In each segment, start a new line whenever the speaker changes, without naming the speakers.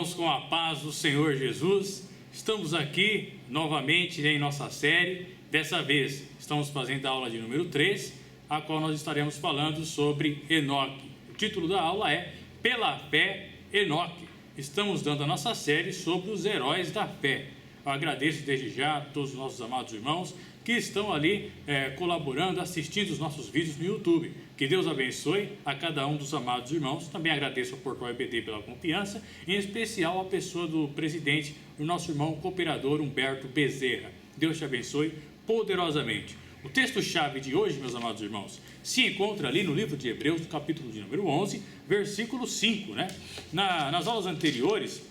irmãos, com a paz do Senhor Jesus. Estamos aqui novamente em nossa série. Dessa vez estamos fazendo a aula de número 3, a qual nós estaremos falando sobre Enoque. O título da aula é Pela Fé, Enoque. Estamos dando a nossa série sobre os heróis da fé. Eu agradeço desde já a todos os nossos amados irmãos que estão ali colaborando, assistindo os nossos vídeos no YouTube. Que Deus abençoe a cada um dos amados irmãos. Também agradeço ao Portal EBD pela confiança, em especial a pessoa do presidente, o nosso irmão cooperador Humberto Bezerra. Deus te abençoe poderosamente. O texto-chave de hoje, meus amados irmãos, se encontra ali no livro de Hebreus, no capítulo de número 11, versículo 5, né? Nas aulas anteriores,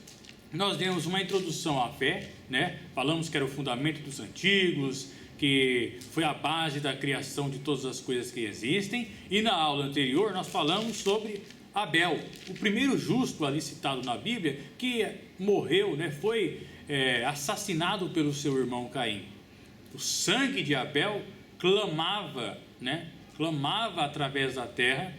nós demos uma introdução à fé, né? Falamos que era o fundamento dos antigos, que foi a base da criação de todas as coisas que existem. E na aula anterior nós falamos sobre Abel, o primeiro justo ali citado na Bíblia, que morreu, né? Foi assassinado pelo seu irmão Caim. O sangue de Abel clamava, né? Clamava através da terra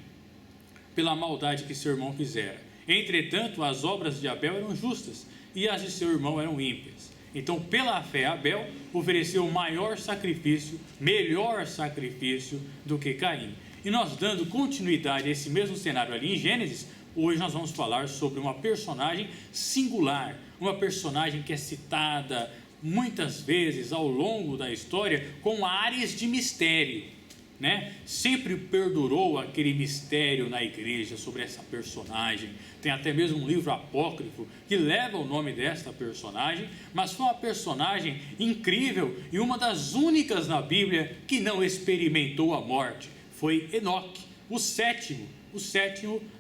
pela maldade que seu irmão fizera. Entretanto, as obras de Abel eram justas e as de seu irmão eram ímpias. Então, pela fé, Abel ofereceu o maior sacrifício, melhor sacrifício do que Caim. E nós, dando continuidade a esse mesmo cenário ali em Gênesis, hoje nós vamos falar sobre uma personagem singular, uma personagem que é citada muitas vezes ao longo da história com áreas de mistério, né? Sempre perdurou aquele mistério na igreja sobre essa personagem. Tem até mesmo um livro apócrifo que leva o nome desta personagem, mas foi uma personagem incrível e uma das únicas na Bíblia que não experimentou a morte. Foi Enoque, o sétimo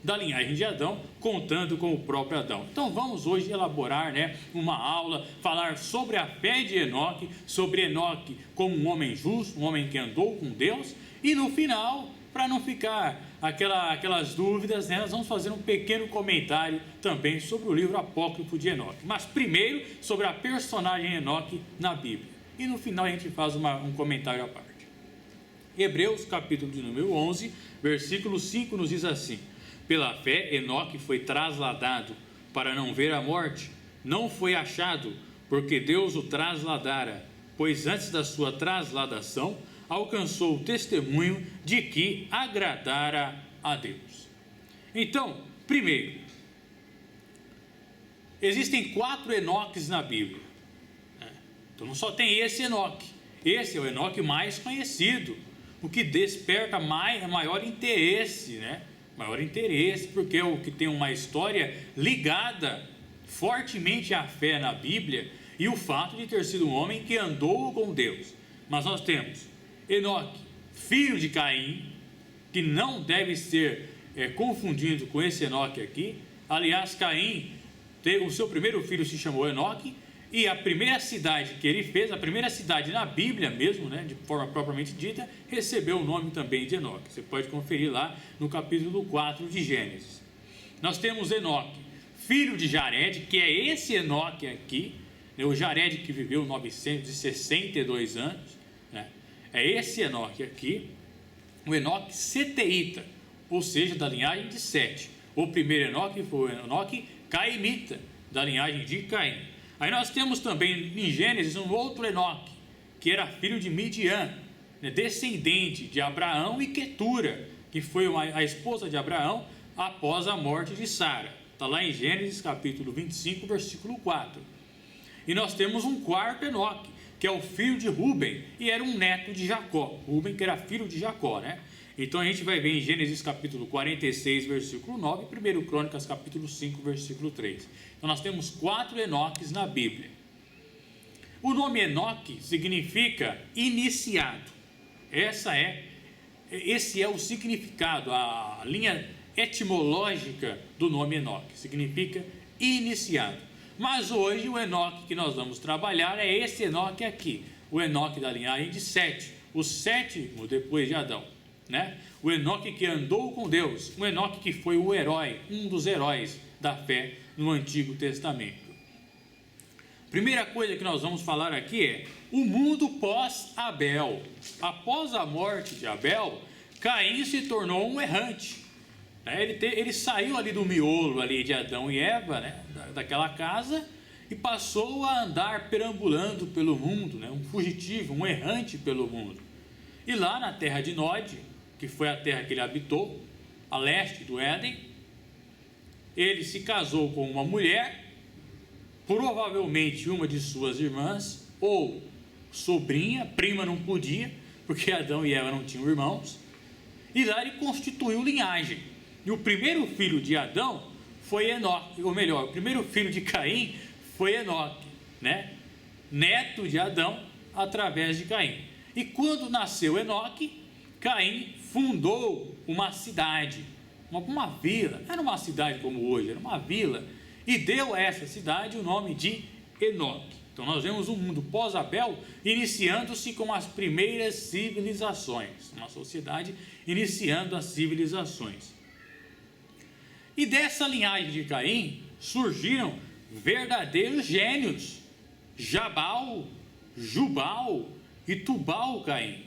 da linhagem de Adão, contando com o próprio Adão. Então vamos hoje elaborar, né, uma aula, falar sobre a fé de Enoque, sobre Enoque como um homem justo, um homem que andou com Deus. E no final, para não ficar aquelas dúvidas, né, nós vamos fazer um pequeno comentário também sobre o livro apócrifo de Enoque. Mas primeiro, sobre a personagem Enoque na Bíblia. E no final a gente faz um comentário à parte. Hebreus, capítulo de número 11, versículo 5 nos diz assim: Pela fé, Enoque foi trasladado para não ver a morte. Não foi achado, porque Deus o trasladara, pois antes da sua trasladação alcançou o testemunho de que agradara a Deus. Então, primeiro, existem 4 Enoques na Bíblia. Então não só tem esse Enoque. Esse é o Enoque mais conhecido, o que desperta maior interesse, né? Maior interesse, porque é o que tem uma história ligada fortemente à fé na Bíblia e o fato de ter sido um homem que andou com Deus. Mas nós temos Enoque, filho de Caim, que não deve ser confundido com esse Enoque aqui. Aliás, Caim, o seu primeiro filho se chamou Enoque, e a primeira cidade que ele fez, a primeira cidade na Bíblia mesmo, né, de forma propriamente dita, recebeu o nome também de Enoque. Você pode conferir lá no capítulo 4 de Gênesis. Nós temos Enoque, filho de Jared, que é esse Enoque aqui, né, o Jared que viveu 962 anos, né, é esse Enoque aqui, o Enoque seteíta, ou seja, da linhagem de Sete. O primeiro Enoque foi o Enoque caimita, da linhagem de Caim. Aí nós temos também em Gênesis um outro Enoque, que era filho de Midian, né, descendente de Abraão e Quetura, que foi a esposa de Abraão após a morte de Sara. Está lá em Gênesis capítulo 25, versículo 4. E nós temos um quarto Enoque, que é o filho de Ruben, e era um neto de Jacó. Ruben, que era filho de Jacó, né? Então a gente vai ver em Gênesis capítulo 46, versículo 9, e 1 Crônicas capítulo 5, versículo 3. Então nós temos 4 Enoques na Bíblia. O nome Enoque significa iniciado. Esse é o significado, a linha etimológica do nome Enoque, significa iniciado. Mas hoje o Enoque que nós vamos trabalhar é esse Enoque aqui, o Enoque da linhagem de Sete, o sétimo depois de Adão, né? O Enoque que andou com Deus, o Enoque que foi o herói, um dos heróis da fé no Antigo Testamento. Primeira coisa que nós vamos falar aqui é o mundo pós-Abel. Após a morte de Abel, Caim se tornou um errante. Ele saiu ali do miolo ali de Adão e Eva, né, daquela casa, e passou a andar perambulando pelo mundo, né, um fugitivo, um errante pelo mundo. E lá na terra de Nod, que foi a terra que ele habitou, a leste do Éden, ele se casou com uma mulher, provavelmente uma de suas irmãs, ou sobrinha, prima não podia, porque Adão e Eva não tinham irmãos, e lá ele constituiu linhagem. E o primeiro filho de Adão foi Enoque, ou melhor, o primeiro filho de Caim foi Enoque, né? Neto de Adão através de Caim. E quando nasceu Enoque, Caim fundou uma cidade, uma vila, não era uma cidade como hoje, era uma vila, e deu a essa cidade o nome de Enoque. Então nós vemos um mundo pós-Abel iniciando-se com as primeiras civilizações, uma sociedade iniciando as civilizações. E dessa linhagem de Caim surgiram verdadeiros gênios, Jabal, Jubal e Tubal-Caim.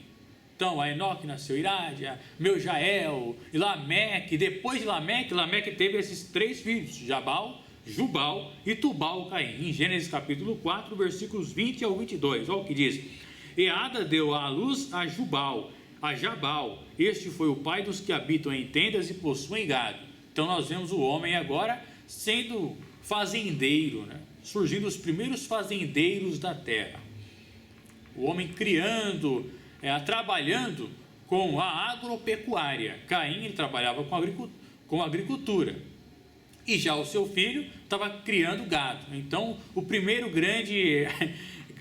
Então, a Enoque nasceu Irade, Meujael e Lameque. Depois de Lameque teve esses 3 filhos, Jabal, Jubal e Tubal-Caim. Em Gênesis capítulo 4, versículos 20 ao 22, olha o que diz. E Ada deu à luz a Jubal, a Jabal. Este foi o pai dos que habitam em tendas e possuem gado. Então, nós vemos o homem agora sendo fazendeiro, né? Surgindo os primeiros fazendeiros da terra. O homem criando, trabalhando com a agropecuária. Caim ele trabalhava com agricultura. E já o seu filho estava criando gado. Então, o primeiro grande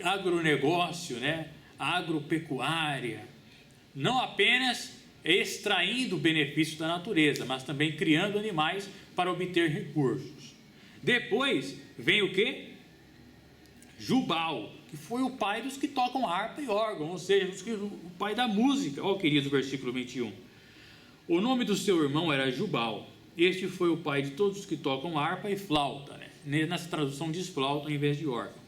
agronegócio, né? Agropecuária, não apenas extraindo o benefício da natureza, mas também criando animais para obter recursos. Depois vem o que? Jubal, que foi o pai dos que tocam harpa e órgão, ou seja, o pai da música. Olha o querido versículo 21. O nome do seu irmão era Jubal. Este foi o pai de todos os que tocam harpa e flauta, né? Nessa tradução diz flauta em vez de órgão.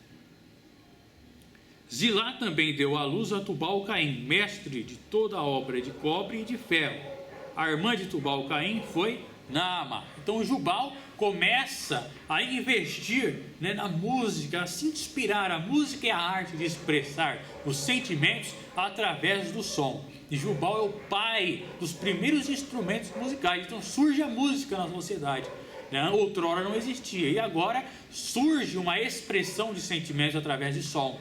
Zilá também deu à luz a Tubal-Caim, mestre de toda a obra de cobre e de ferro. A irmã de Tubal-Caim foi Naamá. Então Jubal começa a investir, né, na música, a se inspirar. A música é a arte de expressar os sentimentos através do som. E Jubal é o pai dos primeiros instrumentos musicais. Então surge a música na sociedade, né? Outrora não existia, e agora surge uma expressão de sentimentos através de sons,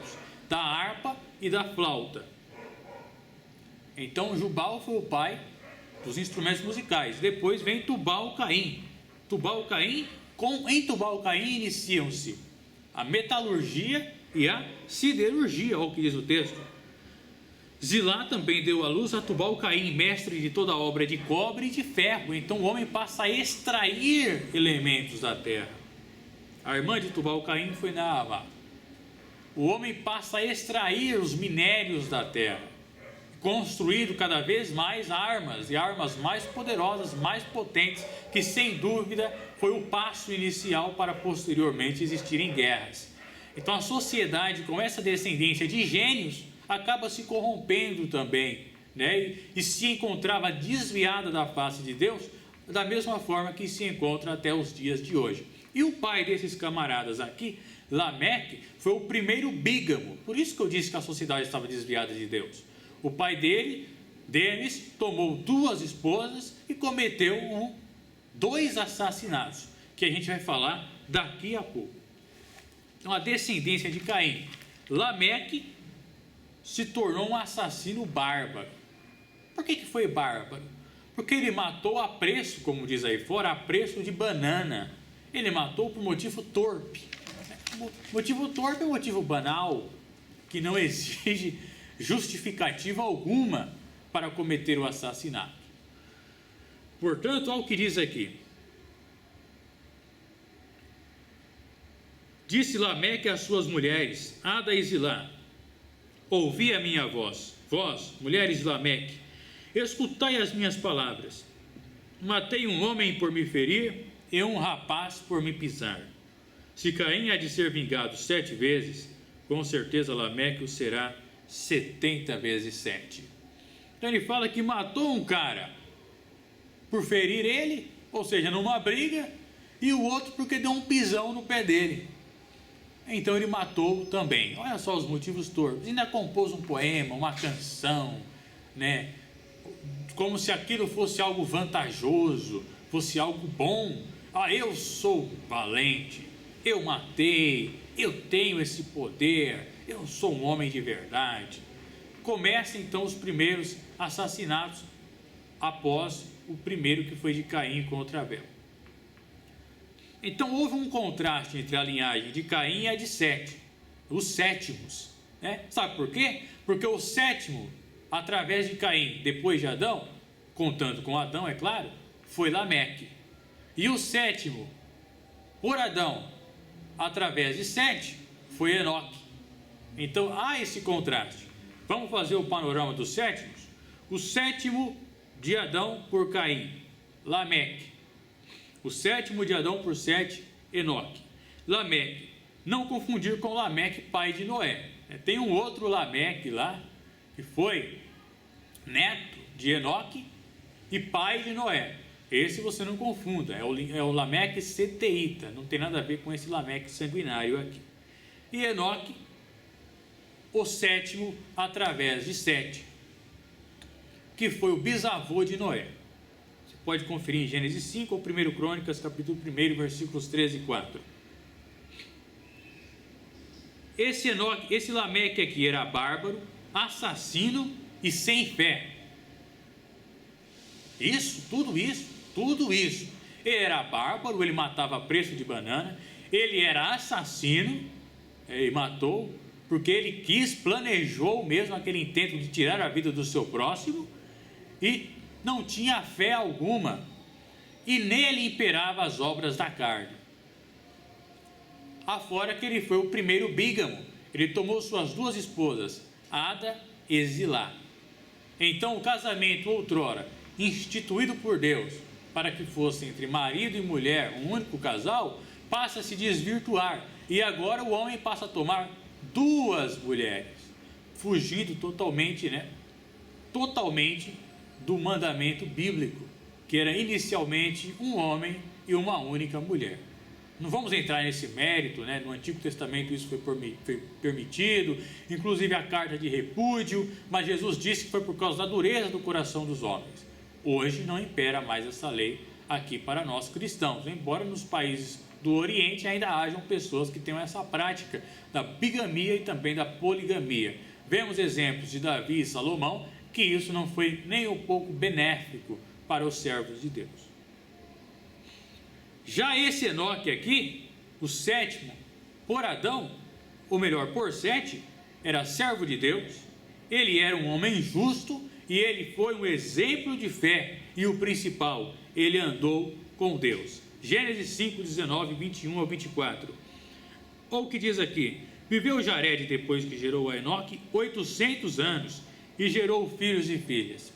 da harpa e da flauta. Então Jubal foi o pai dos instrumentos musicais. Depois vem Tubal-Caim. Em Tubal-Caim iniciam-se a metalurgia e a siderurgia, olha o que diz o texto. Zilá também deu à luz a Tubal-Caim, mestre de toda a obra de cobre e de ferro. Então o homem passa a extrair elementos da terra. A irmã de Tubal-Caim foi Naamá. O homem passa a extrair os minérios da terra, construindo cada vez mais armas, e armas mais poderosas, mais potentes, que sem dúvida foi o passo inicial para posteriormente existirem guerras. Então a sociedade, com essa descendência de gênios, acaba se corrompendo também, né? E se encontrava desviada da face de Deus, da mesma forma que se encontra até os dias de hoje. E o pai desses camaradas aqui, Lameque, foi o primeiro bígamo. Por isso que eu disse que a sociedade estava desviada de Deus. O pai deles tomou 2 esposas e cometeu 2 assassinatos, que a gente vai falar daqui a pouco. Então a descendência de Caim, Lameque, se tornou um assassino bárbaro. Por que foi bárbaro? Porque ele matou a preço, como diz aí fora, a preço de banana. Ele matou por motivo torpe. Motivo torpe é um motivo banal, que não exige justificativa alguma para cometer o assassinato. Portanto, olha o que diz aqui. Disse Lameque às suas mulheres, Ada e Zilá: ouvi a minha voz, vós, mulheres de Lameque, escutai as minhas palavras. Matei um homem por me ferir e um rapaz por me pisar. Se Caim há de ser vingado 7 vezes, com certeza Lameque o será 70 vezes 7. Então ele fala que matou um cara por ferir ele ou seja, numa briga, e o outro porque deu um pisão no pé dele. Então ele matou também. Olha só os motivos torpes. Ainda compôs um poema, uma canção, né? Como se aquilo fosse algo vantajoso, fosse algo bom. Eu sou valente, eu matei, eu tenho esse poder, eu sou um homem de verdade. Começam então os primeiros assassinatos após o primeiro, que foi de Caim contra Abel. Então houve um contraste entre a linhagem de Caim e a de Sete, os sétimos, né? Sabe por quê? Porque o sétimo, através de Caim, depois de Adão, contando com Adão, é claro, foi Lameque. E o sétimo, por Adão, através de Sete, foi Enoque. Então há esse contraste. Vamos fazer o panorama dos sétimos? O sétimo de Adão por Caim, Lameque. O sétimo de Adão por Sete, Enoque. Lameque, não confundir com Lameque, pai de Noé. Tem um outro Lameque lá, que foi neto de Enoque e pai de Noé. Esse você não confunda, é o Lameque seteíta, não tem nada a ver com esse Lameque sanguinário aqui. E Enoque, o sétimo através de Sete, que foi o bisavô de Noé. Você pode conferir em Gênesis 5 ou 1 Crônicas, capítulo 1, versículos 13 e 4. Esse Lameque aqui era bárbaro, assassino e sem fé. Tudo isso. Ele era bárbaro, ele matava a preço de banana, ele era assassino, ele matou, porque ele planejou mesmo aquele intento de tirar a vida do seu próximo, e não tinha fé alguma, e nele imperava as obras da carne. Afora que ele foi o primeiro bígamo, ele tomou suas duas esposas, Ada e Zilá. Então o casamento outrora, instituído por Deus, para que fosse entre marido e mulher um único casal, passa a se desvirtuar, e agora o homem passa a tomar duas mulheres, fugindo totalmente do mandamento bíblico, que era inicialmente um homem e uma única mulher. Não vamos entrar nesse mérito, né? No Antigo Testamento isso foi permitido, inclusive a carta de repúdio, mas Jesus disse que foi por causa da dureza do coração dos homens. Hoje não impera mais essa lei aqui para nós cristãos, embora nos países do Oriente ainda hajam pessoas que tenham essa prática da bigamia e também da poligamia. Vemos exemplos de Davi e Salomão que isso não foi nem um pouco benéfico para os servos de Deus. Já esse Enoque aqui, o sétimo por Adão, ou melhor, por Sete, era servo de Deus, ele era um homem justo e ele foi um exemplo de fé, e o principal, ele andou com Deus. Gênesis 5, 19, 21 ao 24. Olha o que diz aqui: viveu Jared, depois que gerou a Enoque, 800 anos, e gerou filhos e filhas.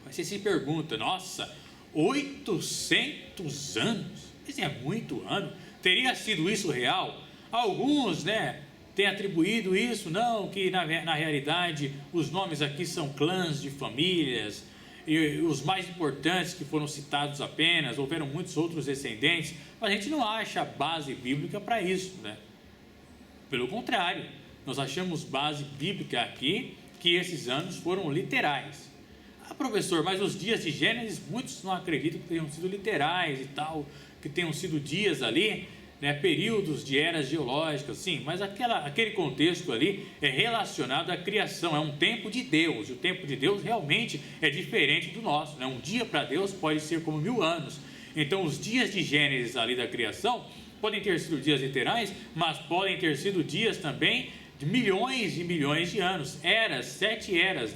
Você se pergunta, nossa, 800 anos? Isso é muito ano. Teria sido isso real? Alguns, têm atribuído isso, não, que na realidade os nomes aqui são clãs de famílias, e os mais importantes que foram citados apenas, houveram muitos outros descendentes, mas a gente não acha base bíblica para isso, Pelo contrário, nós achamos base bíblica aqui, que esses anos foram literais. Professor, mas os dias de Gênesis, muitos não acreditam que tenham sido literais e tal, que tenham sido dias ali, períodos de eras geológicas, sim, mas aquele contexto ali é relacionado à criação, é um tempo de Deus, e o tempo de Deus realmente é diferente do nosso, Um dia para Deus pode ser como 1000 anos, então os dias de Gênesis ali da criação podem ter sido dias literais, mas podem ter sido dias também de milhões e milhões de anos, eras, 7 eras,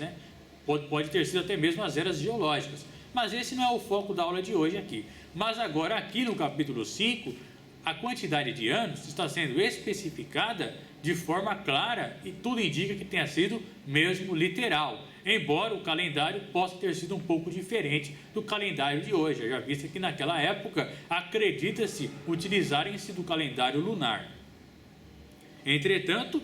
Pode ter sido até mesmo as eras geológicas, mas esse não é o foco da aula de hoje aqui. Mas agora aqui no capítulo 5, a quantidade de anos está sendo especificada de forma clara e tudo indica que tenha sido mesmo literal, embora o calendário possa ter sido um pouco diferente do calendário de hoje, já visto que naquela época acredita-se utilizarem-se do calendário lunar. Entretanto,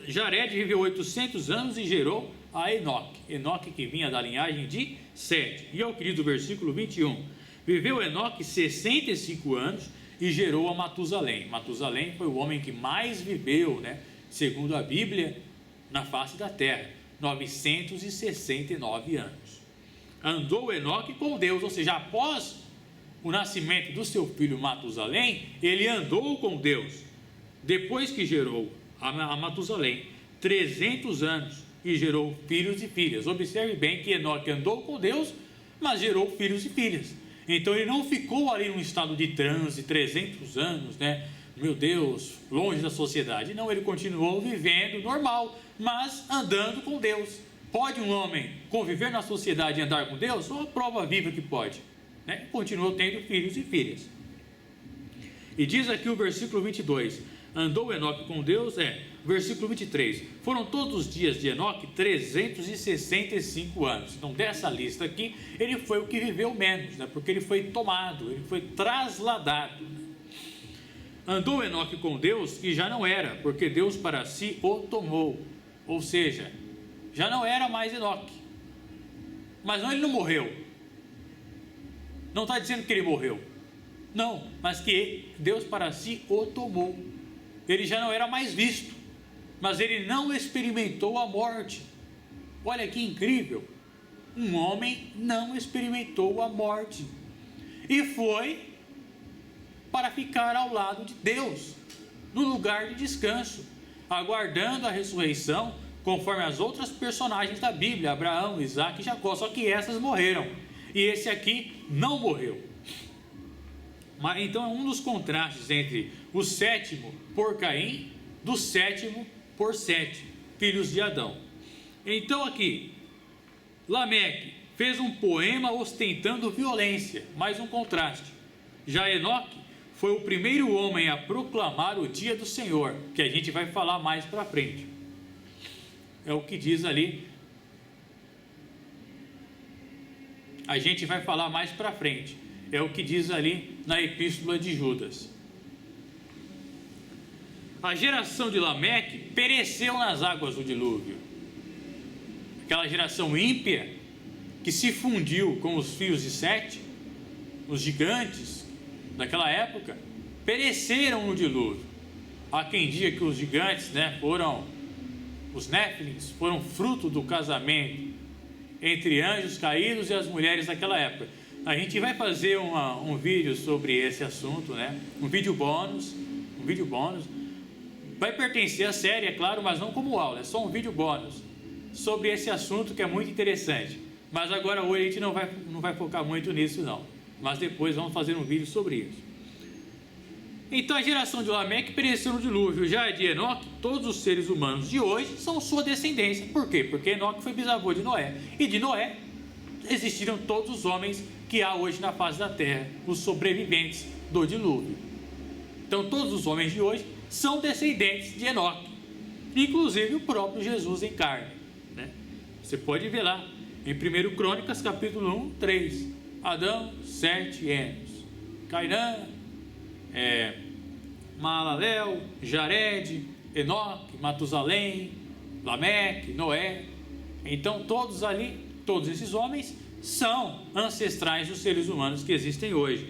Jared viveu 800 anos e gerou a Enoque que vinha da linhagem de Sete. E ao querido versículo 21, Viveu Enoque 65 anos e gerou a Matusalém. Matusalém foi o homem que mais viveu, segundo a Bíblia, na face da terra, 969 anos. Andou Enoque com Deus, ou seja, após o nascimento do seu filho Matusalém, ele andou com Deus. Depois que gerou a Matusalém 300 anos e gerou filhos e filhas. Observe bem que Enoque andou com Deus, mas gerou filhos e filhas. Então ele não ficou ali num estado de transe 300 anos, meu Deus, longe da sociedade. Não, ele continuou vivendo normal, mas andando com Deus. Pode um homem conviver na sociedade e andar com Deus? Só a prova viva que pode. Continuou tendo filhos e filhas. E diz aqui o versículo 22, andou Enoque com Deus, versículo 23, foram todos os dias de Enoque 365 anos. Então dessa lista aqui, ele foi o que viveu menos, porque ele foi tomado, ele foi trasladado. Andou Enoque com Deus e já não era, porque Deus para si o tomou, ou seja, já não era mais Enoque. Mas não, ele não morreu. Não está dizendo que ele morreu, não, mas que Deus para si o tomou. Ele já não era mais visto, mas ele não experimentou a morte. Olha que incrível, um homem não experimentou a morte e foi para ficar ao lado de Deus, no lugar de descanso, aguardando a ressurreição, conforme as outras personagens da Bíblia, Abraão, Isaac e Jacó, só que essas morreram, e esse aqui não morreu. Mas então é um dos contrastes entre o sétimo por Caim, do sétimo por Sete, filhos de Adão. Então aqui, Lameque fez um poema ostentando violência, mais um contraste. Já Enoque foi o primeiro homem a proclamar o dia do Senhor, que a gente vai falar mais para frente. É o que diz ali. A gente vai falar mais para frente. É o que diz ali na epístola de Judas. A geração de Lameque pereceu nas águas do dilúvio. Aquela geração ímpia que se fundiu com os filhos de Sete, os gigantes daquela época, pereceram no dilúvio. Há quem diga que os gigantes, os Néfilins, foram fruto do casamento entre anjos caídos e as mulheres daquela época. A gente vai fazer um vídeo sobre esse assunto, um vídeo bônus, vai pertencer à série, é claro, mas não como aula, é só um vídeo bônus sobre esse assunto que é muito interessante. Mas agora hoje a gente não vai focar muito nisso não, mas depois vamos fazer um vídeo sobre isso. Então a geração de Lameque pereceu no dilúvio. Já de Enoque, todos os seres humanos de hoje são sua descendência. Por quê? Porque Enoque foi bisavô de Noé, e de Noé existiram todos os homens que há hoje na face da terra, os sobreviventes do dilúvio. Então todos os homens de hoje são descendentes de Enoque, inclusive o próprio Jesus em carne. Você pode ver lá em 1 Crônicas capítulo 1, 3, Adão, 7 anos, Cainã, Maalalel, Jared, Enoque, Matusalém, Lameque, Noé. Então todos ali, todos esses homens são ancestrais dos seres humanos que existem hoje,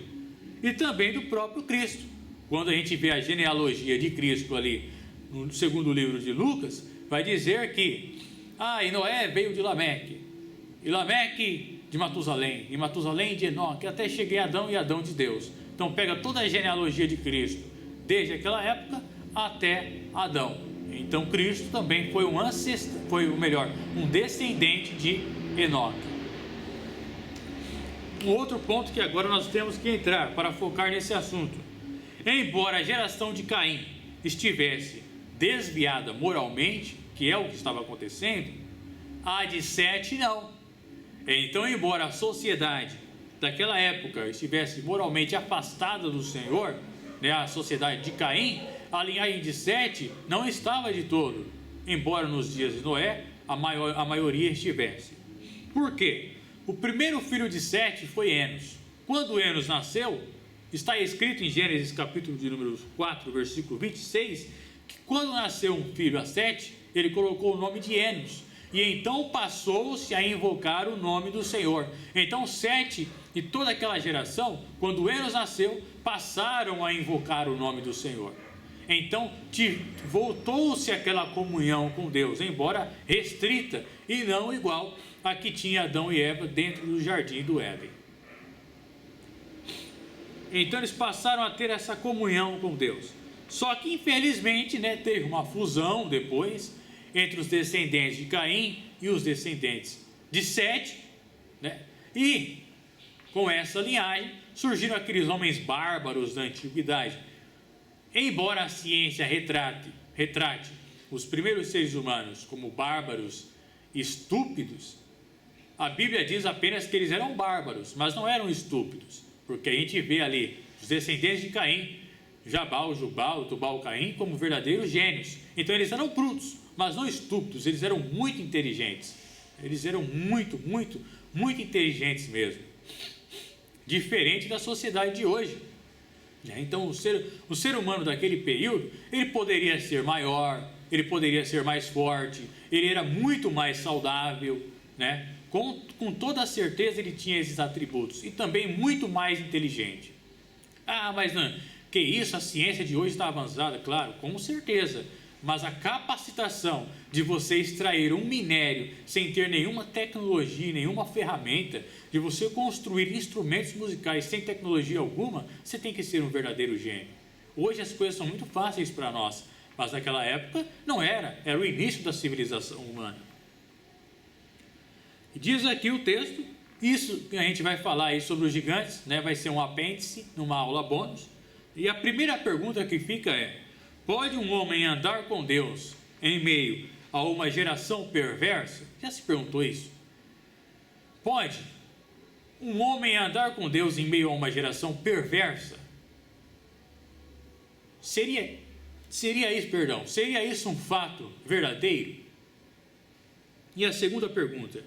e também do próprio Cristo. Quando a gente vê a genealogia de Cristo ali no segundo livro de Lucas, vai dizer que e Noé veio de Lameque, e Lameque de Matusalém, e Matusalém de Enoque, até cheguei a Adão, e Adão de Deus. Então pega toda a genealogia de Cristo, desde aquela época até Adão. Então Cristo também foi um descendente de Enoque. Um outro ponto que agora nós temos que entrar para focar nesse assunto. Embora a geração de Caim estivesse desviada moralmente, que é o que estava acontecendo, a de Sete não. Então, embora a sociedade daquela época estivesse moralmente afastada do Senhor, a sociedade de Caim, a linhagem de Sete não estava de todo, embora nos dias de Noé a maioria estivesse. Por quê? O primeiro filho de Sete foi Enos. Quando Enos nasceu, está escrito em Gênesis capítulo de número 4, versículo 26, que quando nasceu um filho a Sete, ele colocou o nome de Enos. e então passou-se a invocar o nome do Senhor. Então Sete e toda aquela geração, quando Enos nasceu, passaram a invocar o nome do Senhor. Então voltou-se aquela comunhão com Deus, embora restrita e não igual a que tinha Adão e Eva dentro do jardim do Éden. Então eles passaram a ter essa comunhão com Deus. Só que infelizmente, teve uma fusão depois entre os descendentes de Caim e os descendentes de Sete, e com essa linhagem surgiram aqueles homens bárbaros da antiguidade. Embora a ciência retrate os primeiros seres humanos como bárbaros e estúpidos, a Bíblia diz apenas que eles eram bárbaros, mas não eram estúpidos, porque a gente vê ali os descendentes de Caim, Jabal, Jubal, Tubal, Caim, como verdadeiros gênios. Então eles eram brutos, mas não estúpidos, eles eram muito inteligentes. Eles eram muito inteligentes mesmo. Diferente da sociedade de hoje. Então o ser humano daquele período, ele poderia ser maior, ele poderia ser mais forte, ele era muito mais saudável, com toda certeza ele tinha esses atributos, e também muito mais inteligente. Mas não, que isso, a ciência de hoje está avançada, claro, com certeza, mas a capacitação de você extrair um minério sem ter nenhuma tecnologia, nenhuma ferramenta, de você construir instrumentos musicais sem tecnologia alguma, você tem que ser um verdadeiro gênio. Hoje as coisas são muito fáceis para nós, mas naquela época não era o início da civilização humana. Diz aqui o texto, isso que a gente vai falar aí sobre os gigantes, vai ser um apêndice numa aula bônus, e a primeira pergunta que fica é: pode um homem andar com Deus em meio a uma geração perversa? Já se perguntou isso? Pode um homem andar com Deus em meio a uma geração perversa? Seria isso um fato verdadeiro? E a segunda pergunta: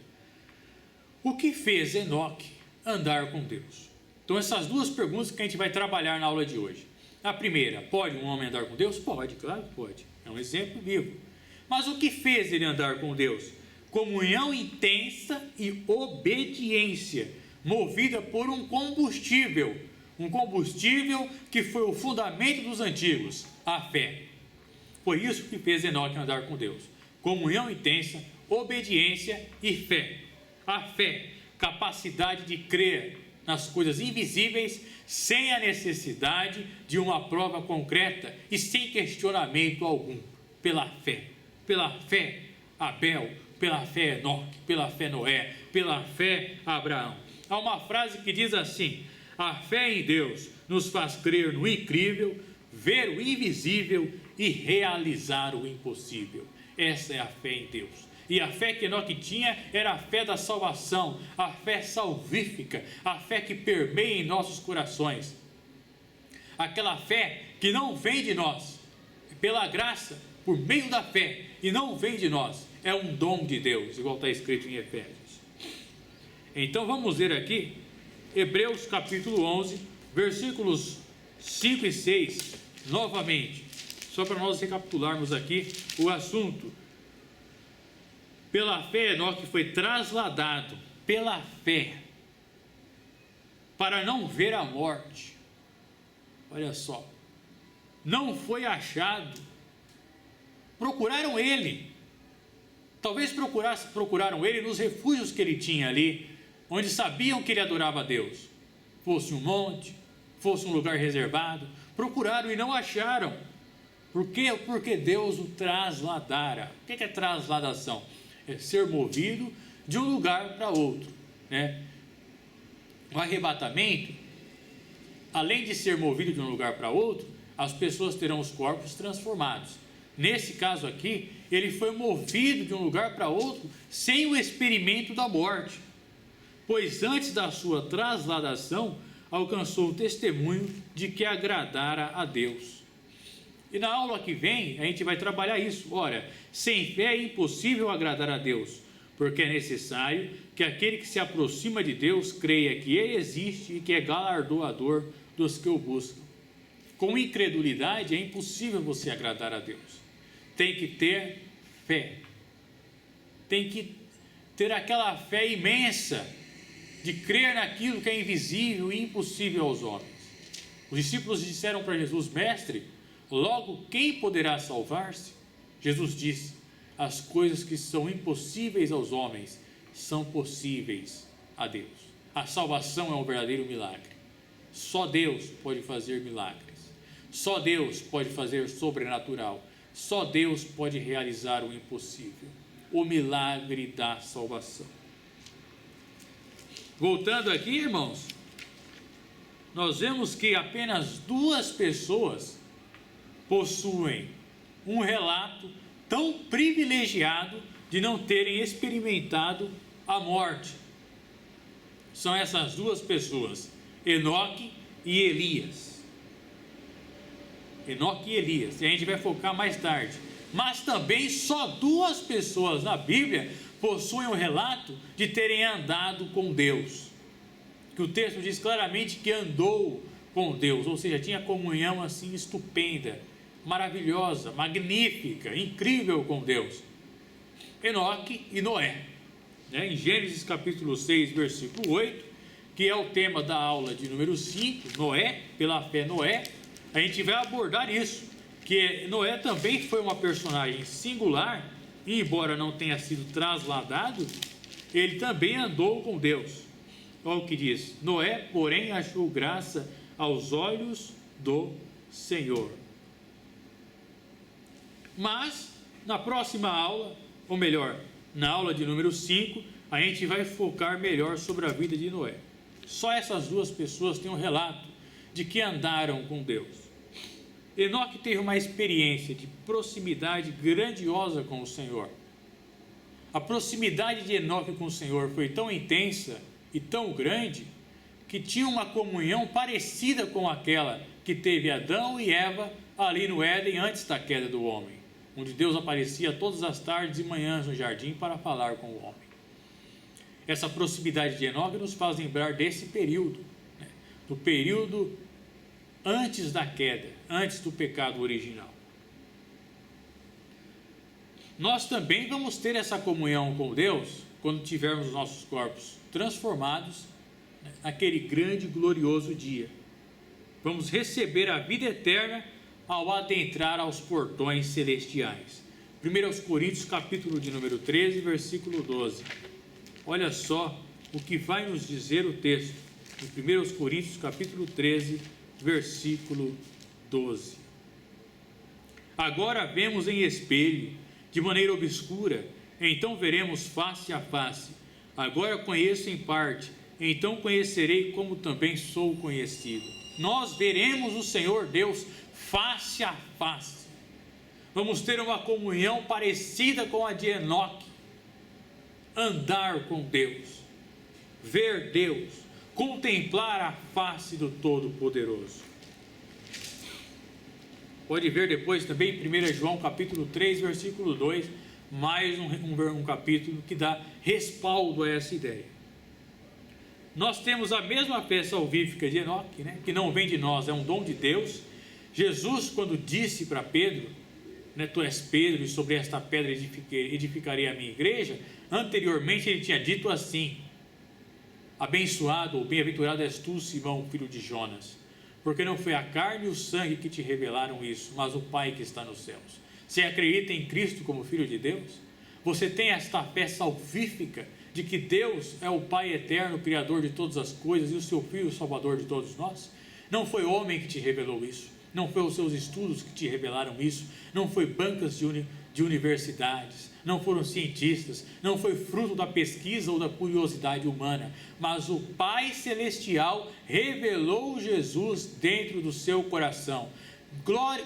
o que fez Enoque andar com Deus? Então essas duas perguntas que a gente vai trabalhar na aula de hoje. A primeira: pode um homem andar com Deus? Pode, claro que pode. É um exemplo vivo. Mas o que fez ele andar com Deus? Comunhão intensa e obediência, movida por um combustível que foi o fundamento dos antigos, a fé. Foi isso que fez Enoque andar com Deus: comunhão intensa, obediência e fé. A fé, capacidade de crer nas coisas invisíveis, sem a necessidade de uma prova concreta e sem questionamento algum. Pela fé Abel, pela fé Enoque, pela fé Noé, pela fé Abraão. Há uma frase que diz assim: a fé em Deus nos faz crer no incrível, ver o invisível e realizar o impossível. Essa é a fé em Deus. E a fé que Enoque tinha era a fé da salvação, a fé salvífica, a fé que permeia em nossos corações. Aquela fé que não vem de nós, pela graça, por meio da fé, e não vem de nós, é um dom de Deus, igual está escrito em Efésios. Então vamos ver aqui, Hebreus capítulo 11, versículos 5 e 6, novamente, só para nós recapitularmos aqui o assunto. Pela fé, Enoque foi trasladado, pela fé, para não ver a morte. Olha só, não foi achado. Procuraram ele, talvez procuraram ele nos refúgios que ele tinha ali, onde sabiam que ele adorava a Deus, fosse um monte, fosse um lugar reservado. Procuraram e não acharam. Por quê? Porque Deus o trasladara. O que é trasladação? É ser movido de um lugar para outro, O arrebatamento, além de ser movido de um lugar para outro, as pessoas terão os corpos transformados. Nesse caso aqui, ele foi movido de um lugar para outro sem o experimento da morte, pois antes da sua trasladação alcançou o testemunho de que agradara a Deus. E na aula que vem a gente vai trabalhar isso. Ora, sem fé é impossível agradar a Deus, porque é necessário que aquele que se aproxima de Deus creia que Ele existe e que é galardoador dos que o buscam. Com incredulidade é impossível você agradar a Deus. Tem que ter fé. tem que ter aquela fé imensa de crer naquilo que é invisível e impossível aos homens. Os discípulos disseram para Jesus: Mestre, logo quem poderá salvar-se? Jesus disse: as coisas que são impossíveis aos homens são possíveis a Deus. A salvação é um verdadeiro milagre. Só Deus pode fazer milagres. Só Deus pode fazer sobrenatural. Só Deus pode realizar o impossível. O milagre da salvação. Voltando aqui, irmãos, nós vemos que apenas 2 pessoas possuem um relato tão privilegiado de não terem experimentado a morte. São essas 2 pessoas, Enoque e Elias. Enoque e Elias, e a gente vai focar mais tarde. Mas também só 2 pessoas na Bíblia possuem o relato de terem andado com Deus. Que o texto diz claramente que andou com Deus, ou seja, tinha comunhão assim estupenda, maravilhosa, magnífica, incrível com Deus. Enoque e Noé. Em Gênesis capítulo 6, versículo 8, que é o tema da aula de número 5, Noé, pela fé Noé, a gente vai abordar isso, que Noé também foi uma personagem singular, e embora não tenha sido trasladado, ele também andou com Deus. Olha o que diz: Noé, porém, achou graça aos olhos do Senhor. Mas, na próxima aula, ou melhor, na aula de número 5, a gente vai focar melhor sobre a vida de Noé. Só essas 2 pessoas têm um relato de que andaram com Deus. Enoque teve uma experiência de proximidade grandiosa com o Senhor. A proximidade de Enoque com o Senhor foi tão intensa e tão grande que tinha uma comunhão parecida com aquela que teve Adão e Eva ali no Éden antes da queda do homem, onde Deus aparecia todas as tardes e manhãs no jardim para falar com o homem. Essa proximidade de Enoque nos faz lembrar desse período, do período antes da queda, antes do pecado original. Nós também vamos ter essa comunhão com Deus quando tivermos os nossos corpos transformados naquele grande e glorioso dia. Vamos receber a vida eterna ao adentrar aos portões celestiais. 1 Coríntios capítulo de número 13, versículo 12. Olha só o que vai nos dizer o texto. Em 1 Coríntios capítulo 13, versículo 12. Agora vemos em espelho, de maneira obscura, então veremos face a face. Agora conheço em parte, então conhecerei como também sou conhecido. Nós veremos o Senhor Deus face a face. Vamos ter uma comunhão parecida com a de Enoque. Andar com Deus, ver Deus, contemplar a face do Todo-Poderoso. Pode ver depois também em 1 João capítulo 3, versículo 2, mais um capítulo que dá respaldo a essa ideia. Nós temos a mesma fé salvífica de Enoque, que não vem de nós, é um dom de Deus. Jesus, quando disse para Pedro, tu és Pedro e sobre esta pedra edificarei a minha igreja, anteriormente ele tinha dito assim: abençoado ou bem-aventurado és tu, Simão, filho de Jonas, porque não foi a carne e o sangue que te revelaram isso, mas o Pai que está nos céus. Você acredita em Cristo como Filho de Deus? Você tem esta fé salvífica de que Deus é o Pai eterno, Criador de todas as coisas, e o seu Filho, Salvador de todos nós? Não foi homem que te revelou isso, não foi os seus estudos que te revelaram isso, não foi bancas de universidades, não foram cientistas, não foi fruto da pesquisa ou da curiosidade humana, mas o Pai Celestial revelou Jesus dentro do seu coração.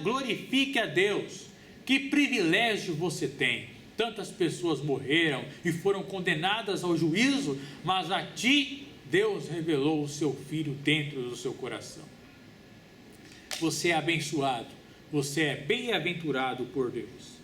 Glorifique a Deus. Que privilégio você tem. Tantas pessoas morreram e foram condenadas ao juízo, mas a ti Deus revelou o seu Filho dentro do seu coração. Você é abençoado, você é bem-aventurado por Deus.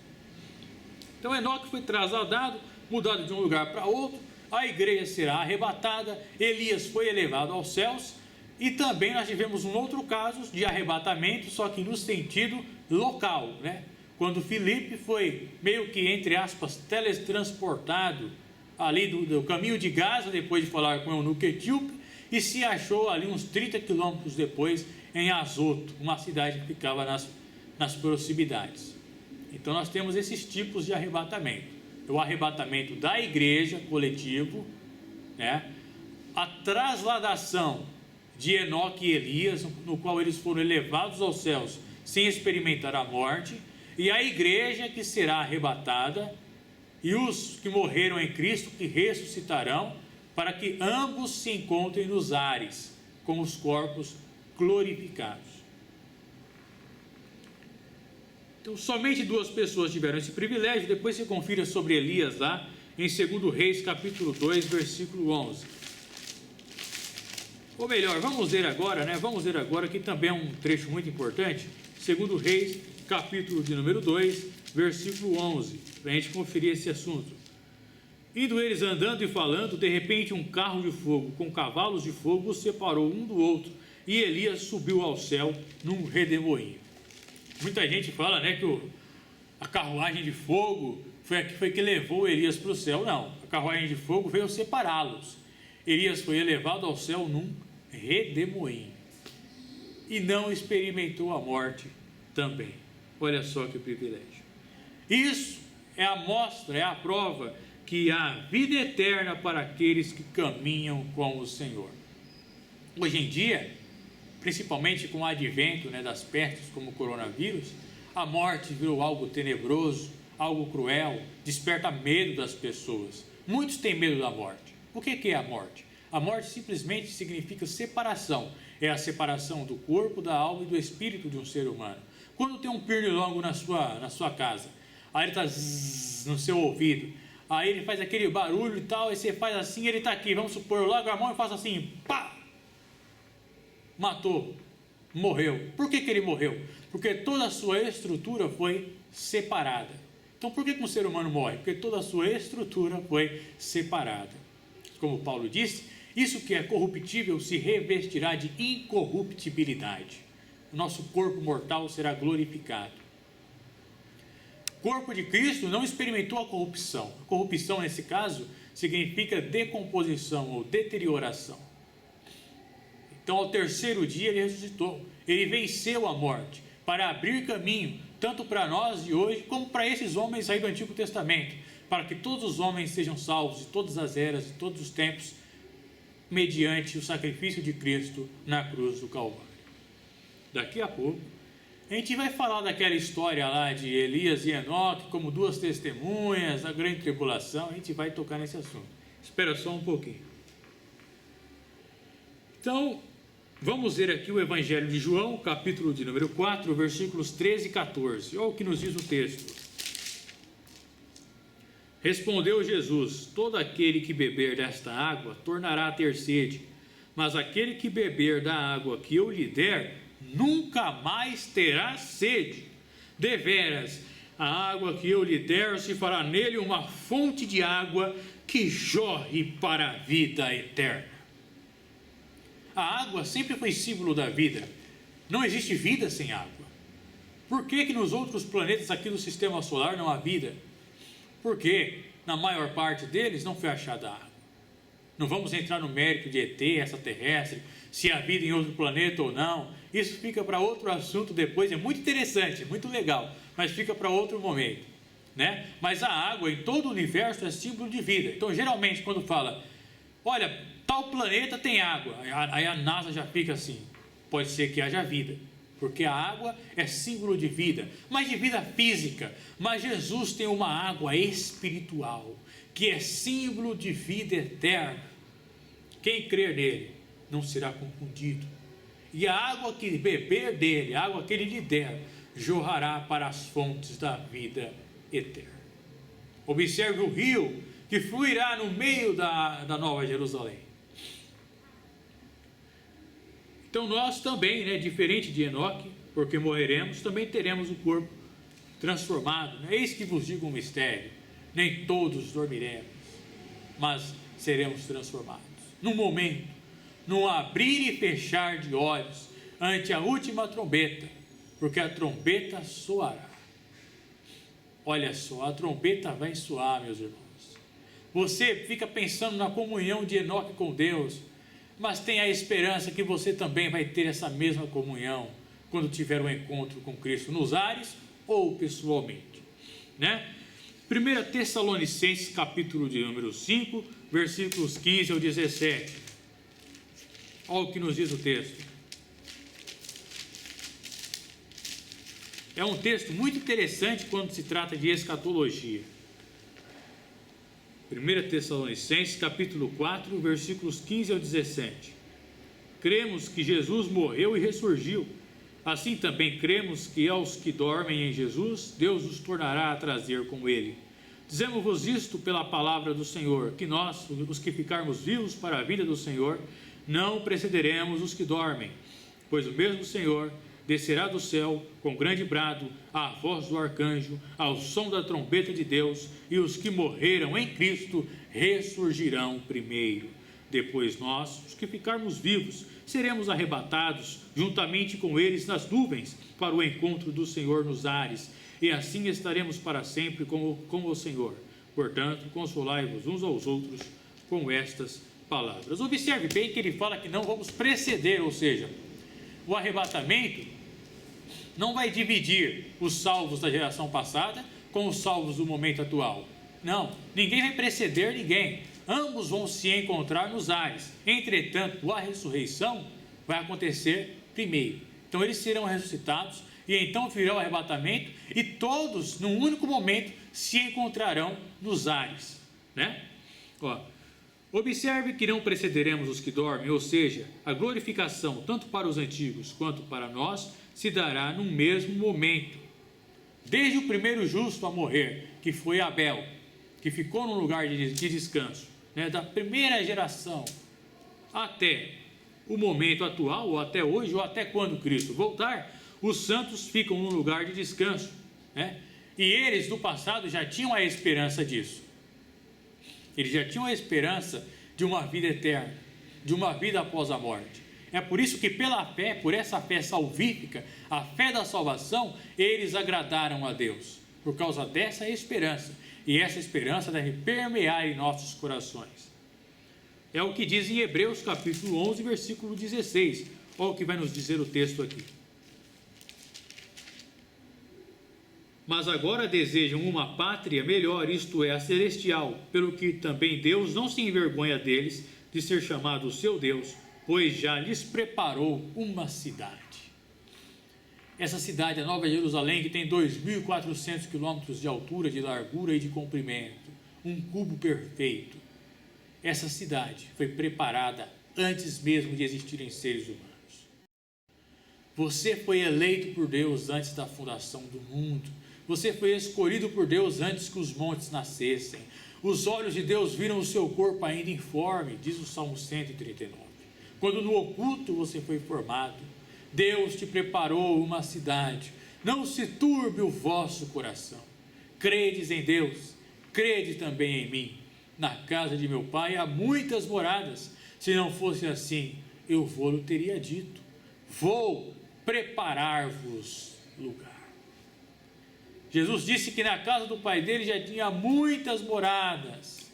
Então Enoque foi trasladado, mudado de um lugar para outro, a igreja será arrebatada, Elias foi elevado aos céus, e também nós tivemos um outro caso de arrebatamento, só que no sentido local, quando Filipe foi meio que, entre aspas, teletransportado ali do caminho de Gaza, depois de falar com o eunuco etíope, e se achou ali uns 30 quilômetros depois em Azoto, uma cidade que ficava nas proximidades. Então nós temos esses tipos de arrebatamento. O arrebatamento da igreja, coletivo, né? A trasladação de Enoque e Elias, no qual eles foram elevados aos céus sem experimentar a morte, e a igreja que será arrebatada, e os que morreram em Cristo que ressuscitarão, para que ambos se encontrem nos ares, com os corpos glorificados. Então, somente 2 pessoas tiveram esse privilégio. Depois você confira sobre Elias lá, em 2 Reis, capítulo 2, versículo 11. Ou melhor, vamos ler agora, que também é um trecho muito importante, 2 Reis, capítulo de número 2, versículo 11, para a gente conferir esse assunto. Indo eles andando e falando, de repente um carro de fogo com cavalos de fogo os separou um do outro, e Elias subiu ao céu num redemoinho. Muita gente fala, né, que a carruagem de fogo foi que levou Elias para o céu. Não, a carruagem de fogo veio separá-los. Elias foi elevado ao céu num redemoinho e não experimentou a morte também. Olha só que privilégio. Isso é a mostra, é a prova que há vida eterna para aqueles que caminham com o Senhor. Hoje em dia, principalmente com o advento, né, das pestes como o coronavírus, a morte virou algo tenebroso, algo cruel, desperta medo das pessoas. Muitos têm medo da morte. O que é a morte? A morte simplesmente significa separação. É a separação do corpo, da alma e do espírito de um ser humano. Quando tem um pernilongo na sua casa, aí ele está no seu ouvido, aí ele faz aquele barulho e tal, aí você faz assim, ele está aqui, vamos supor, eu largo a mão e faço assim, pá! Matou, morreu. Por que ele morreu? Porque toda a sua estrutura foi separada. Então por que um ser humano morre? Porque toda a sua estrutura foi separada. Como Paulo disse, isso que é corruptível se revestirá de incorruptibilidade. O nosso corpo mortal será glorificado. O corpo de Cristo não experimentou a corrupção. A corrupção, nesse caso, significa decomposição ou deterioração. Então, ao 3º dia, ele ressuscitou. Ele venceu a morte para abrir caminho, tanto para nós de hoje, como para esses homens aí do Antigo Testamento, para que todos os homens sejam salvos de todas as eras, de todos os tempos, mediante o sacrifício de Cristo na cruz do Calvário. Daqui a pouco, a gente vai falar daquela história lá de Elias e Enoque como 2 testemunhas, a grande tribulação. A gente vai tocar nesse assunto. Espera só um pouquinho. Então, vamos ver aqui o Evangelho de João, capítulo de número 4, versículos 13 e 14. Olha o que nos diz o texto. Respondeu Jesus: todo aquele que beber desta água tornará a ter sede, mas aquele que beber da água que eu lhe der, nunca mais terá sede. Deveras, a água que eu lhe der se fará nele uma fonte de água que jorre para a vida eterna. A água sempre foi símbolo da vida. Não existe vida sem água. Por que nos outros planetas aqui do sistema solar não há vida? Porque na maior parte deles não foi achada água. Não vamos entrar no mérito de ET, extraterrestre, se há vida em outro planeta ou não. Isso fica para outro assunto depois. É muito interessante, muito legal, mas fica para outro momento, né? Mas a água em todo o universo é símbolo de vida. Então, geralmente, quando fala, olha, tal planeta tem água, aí a NASA já fica assim, pode ser que haja vida, porque a água é símbolo de vida, mas de vida física. Mas Jesus tem uma água espiritual, que é símbolo de vida eterna. Quem crer nele não será confundido, e a água que beber dele, a água que ele lhe der, jorrará para as fontes da vida eterna. Observe o rio que fluirá no meio da Nova Jerusalém. Então nós também, né, diferente de Enoque, porque morreremos, também teremos o corpo transformado. Eis que vos digo um mistério: nem todos dormiremos, mas seremos transformados. Num momento, num abrir e fechar de olhos, ante a última trombeta, porque a trombeta soará. Olha só, a trombeta vai soar, meus irmãos. Você fica pensando na comunhão de Enoque com Deus, mas tem a esperança que você também vai ter essa mesma comunhão quando tiver um encontro com Cristo nos ares ou pessoalmente, né? 1 Tessalonicenses, capítulo de número 5, versículos 15 ao 17. Olha o que nos diz o texto. É um texto muito interessante quando se trata de escatologia. 1 Tessalonicenses, capítulo 4, versículos 15 ao 17. Cremos que Jesus morreu e ressurgiu. Assim também cremos que aos que dormem em Jesus, Deus os tornará a trazer com ele. Dizemos-vos isto pela palavra do Senhor, que nós, os que ficarmos vivos para a vida do Senhor, não precederemos os que dormem. Pois o mesmo Senhor descerá do céu com grande brado, à voz do arcanjo, ao som da trombeta de Deus, e os que morreram em Cristo ressurgirão primeiro. Depois nós, os que ficarmos vivos, seremos arrebatados juntamente com eles nas nuvens para o encontro do Senhor nos ares, e assim estaremos para sempre com o Senhor. Portanto, consolai-vos uns aos outros com estas palavras. Observe bem que ele fala que não vamos preceder, ou seja, o arrebatamento não vai dividir os salvos da geração passada com os salvos do momento atual. Não, ninguém vai preceder ninguém. Ambos vão se encontrar nos ares. Entretanto, a ressurreição vai acontecer primeiro. Então, eles serão ressuscitados e então virá o arrebatamento e todos, num único momento, se encontrarão nos ares, né? Observe que não precederemos os que dormem, ou seja, a glorificação, tanto para os antigos quanto para nós, se dará no mesmo momento. Desde o primeiro justo a morrer, que foi Abel, que ficou num lugar de descanso, né, da primeira geração, até o momento atual, ou até hoje, ou até quando Cristo voltar, os santos ficam num lugar de descanso, né? E eles, no passado, já tinham a esperança disso. Eles já tinham a esperança de uma vida eterna, de uma vida após a morte. É por isso que pela fé, por essa fé salvífica, a fé da salvação, eles agradaram a Deus, por causa dessa esperança. E essa esperança deve permear em nossos corações. É o que diz em Hebreus capítulo 11, versículo 16. Olha o que vai nos dizer o texto aqui. Mas agora desejam uma pátria melhor, isto é, a celestial, pelo que também Deus não se envergonha deles de ser chamado seu Deus, pois já lhes preparou uma cidade. Essa cidade, a Nova Jerusalém, que tem 2.400 quilômetros de altura, de largura e de comprimento, um cubo perfeito. Essa cidade foi preparada antes mesmo de existirem seres humanos. Você foi eleito por Deus antes da fundação do mundo. Você foi escolhido por Deus antes que os montes nascessem. Os olhos de Deus viram o seu corpo ainda informe, diz o Salmo 139. Quando no oculto você foi formado, Deus te preparou uma cidade. Não se turbe o vosso coração. Credes em Deus, crede também em mim. Na casa de meu pai há muitas moradas. Se não fosse assim, eu vou-lhe teria dito. Vou preparar-vos lugar. Jesus disse que na casa do pai dele já tinha muitas moradas.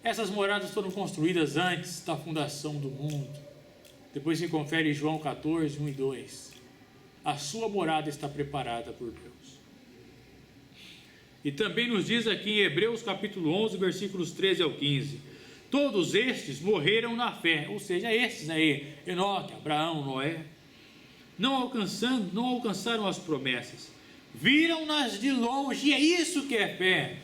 Essas moradas foram construídas antes da fundação do mundo. Depois se confere João 14, 1 e 2. A sua morada está preparada por Deus. E também nos diz aqui em Hebreus capítulo 11, versículos 13 ao 15. Todos estes morreram na fé, ou seja, estes aí, Enoque, Abraão, Noé, não alcançaram as promessas. Viram-nas de longe, e é isso que é fé.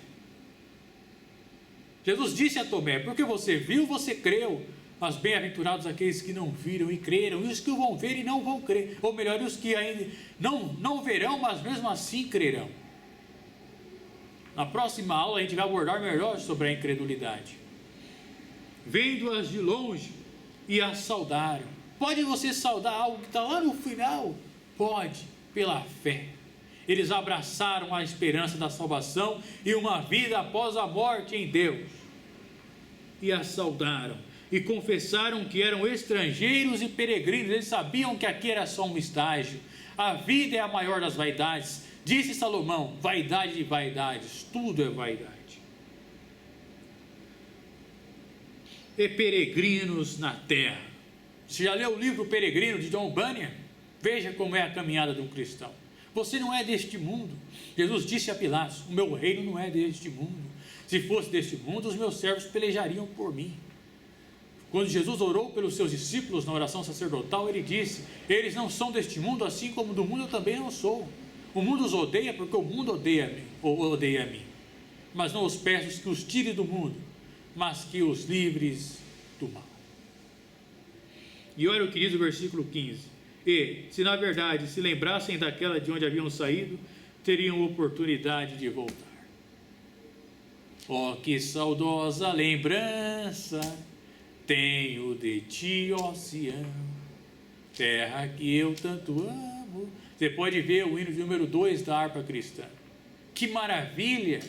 Jesus disse a Tomé, porque você viu, você creu. Mas bem-aventurados aqueles que não viram e creram, e os que vão ver e não vão crer, ou melhor, os que ainda não verão, mas mesmo assim crerão. Na próxima aula a gente vai abordar melhor sobre a incredulidade. Vendo-as de longe e as saudaram. Pode você saudar algo que está lá no final? Pode, pela fé. Eles abraçaram a esperança da salvação e uma vida após a morte em Deus. E a saudaram. E confessaram que eram estrangeiros e peregrinos. Eles sabiam que aqui era só um estágio. A vida é a maior das vaidades. Disse Salomão: vaidade de vaidades, tudo é vaidade. E peregrinos na terra. Você já leu o livro Peregrino de John Bunyan? Veja como é a caminhada de um cristão. Você não é deste mundo. Jesus disse a Pilatos: o meu reino não é deste mundo. Se fosse deste mundo, os meus servos pelejariam por mim. Quando Jesus orou pelos seus discípulos na oração sacerdotal, ele disse: eles não são deste mundo, assim como do mundo eu também não sou. O mundo os odeia porque o mundo odeia a mim. Mas não os peço que os tire do mundo, mas que os livres do mal. E olha o que diz o versículo 15: e, se na verdade se lembrassem daquela de onde haviam saído, teriam oportunidade de voltar. Oh, que saudosa lembrança tenho de ti, ó Sião, terra que eu tanto amo. Você pode ver o hino de número 2 da harpa cristã. Que maravilha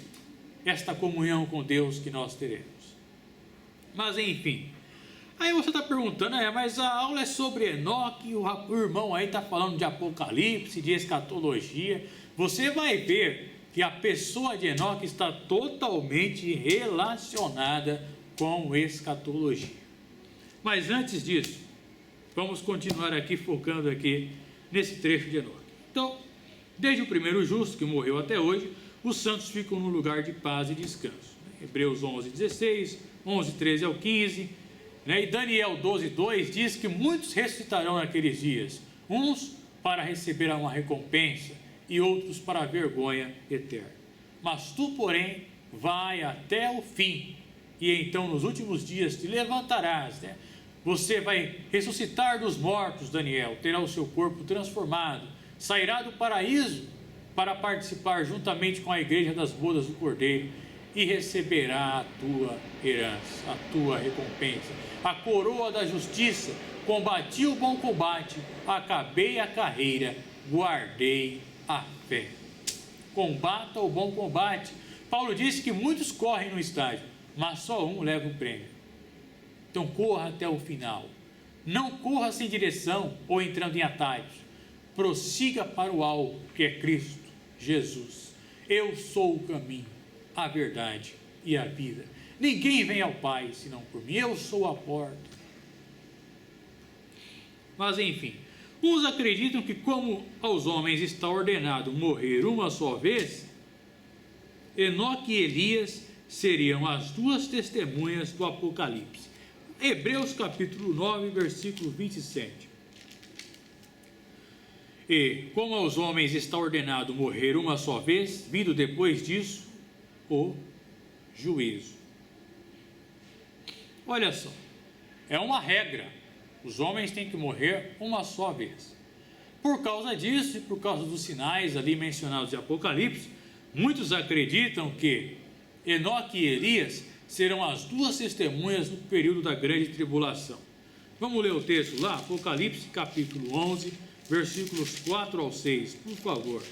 esta comunhão com Deus que nós teremos. Mas enfim, aí você está perguntando: mas a aula é sobre Enoque, o irmão aí está falando de Apocalipse, de escatologia. Você vai ver que a pessoa de Enoque está totalmente relacionada com escatologia. Mas antes disso, vamos continuar aqui focando aqui nesse trecho de Enoque. Então, desde o primeiro justo que morreu até hoje, os santos ficam no lugar de paz e descanso. Hebreus 11:16, 11:13 ao 15, e Daniel 12:2 diz que muitos ressuscitarão naqueles dias, uns para receber uma recompensa e outros para a vergonha eterna. Mas tu, porém, vai até o fim, e então nos últimos dias te levantarás, Você vai ressuscitar dos mortos, Daniel, terá o seu corpo transformado, sairá do paraíso para participar juntamente com a igreja das bodas do Cordeiro e receberá a tua herança, a tua recompensa, a coroa da justiça. Combati o bom combate, acabei a carreira, guardei a fé. Combata o bom combate. Paulo disse que muitos correm no estádio, mas só um leva o prêmio. Então corra até o final. Não corra sem direção ou entrando em atalhos. Prossiga para o alvo, que é Cristo Jesus. Eu sou o caminho, a verdade e a vida. Ninguém vem ao Pai senão por mim. Eu sou a porta. Mas enfim, uns acreditam que, como aos homens está ordenado morrer uma só vez, Enoque e Elias seriam as duas testemunhas do Apocalipse. Hebreus capítulo 9, versículo 27. E, como aos homens está ordenado morrer uma só vez, vindo depois disso o juízo. Olha só, é uma regra: os homens têm que morrer uma só vez. Por causa disso e por causa dos sinais ali mencionados em Apocalipse, muitos acreditam que Enoque e Elias serão as duas testemunhas no período da grande tribulação. Vamos ler o texto lá, Apocalipse capítulo 11, versículos 4 ao 6, por favor.